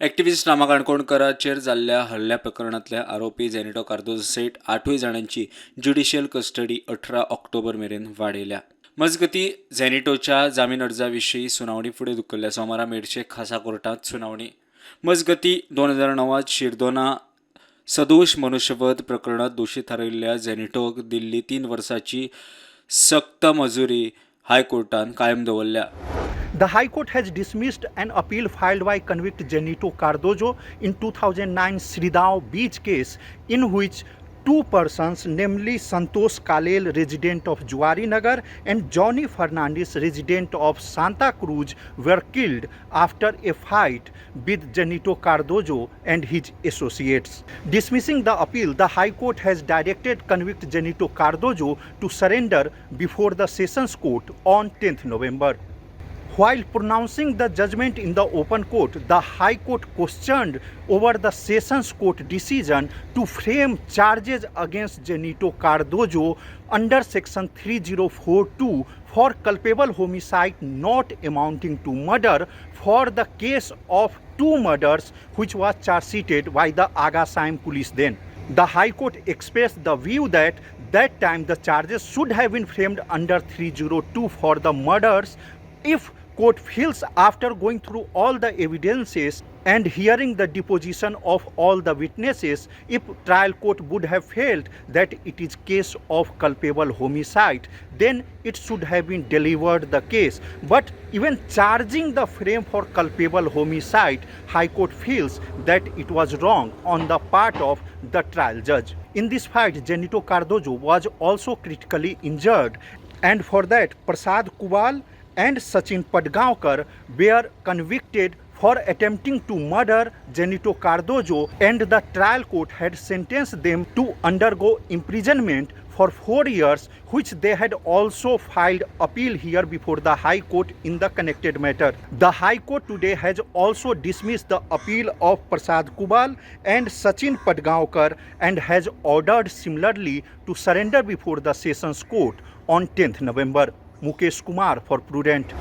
Activist Rama काणकोणकराचेर जाल्ल्या हल्ल्या प्रकरणांतले आरोपी झॅनिटो कार्दोझो सयत 8 जाणांची ज्युडिशियल कस्टडी 18 ऑक्टोबर मेरेन वाडयल्या. मजगतीं झॅनिटोच्या जामीन अर्जा विशीं सुनावणी फुडें धुकल्ल्या. सोमारा मेडचे खासा कोर्टांत सुनावणी. मजगतीं 2009 शिरदोना सदोश मनुष्यवध प्रकरणात दोशी थारायिल्ल्या झॅनिटोक दिल्ली 3 वर्सांची सक्त मजुरी हायकोर्टान कायम दवरल्या. The High Court has dismissed an appeal filed by convict Genito Cardozo in 2009 Sridhar Beach case, in which two persons, namely Santosh Kalel, resident of Juari Nagar, and Johnny Fernandez, resident of Santa Cruz, were killed after a fight with Genito Cardozo and his associates. Dismissing the appeal, the High Court has directed convict Genito Cardozo to surrender before the Sessions Court on 10th November. While pronouncing the judgment in the open court, the High Court questioned over the Sessions Court decision to frame charges against Genito Cardozo under Section 3042 for culpable homicide not amounting to murder for the case of two murders which was charge-sheeted by the Aga Saim police then. The High Court expressed the view that time the charges should have been framed under 302 for the murders if court feels, after going through all the evidences and hearing the deposition of all the witnesses, if trial court would have felt that it is case of culpable homicide, then it should have been delivered the case. But even charging the frame for culpable homicide, High Court feels that it was wrong on the part of the trial judge. In this fight, Genito Cardozo was also critically injured, and for that Prasad Kubal and Sachin Padgaonkar were convicted for attempting to murder Genito Cardozo, and the trial court had sentenced them to undergo imprisonment for 4 years, which they had also filed appeal here before the High Court in the connected matter. The High Court today has also dismissed the appeal of Prasad Kubal and Sachin Padgaonkar and has ordered similarly to surrender before the Sessions Court on 10th November. Mukesh Kumar for Prudent.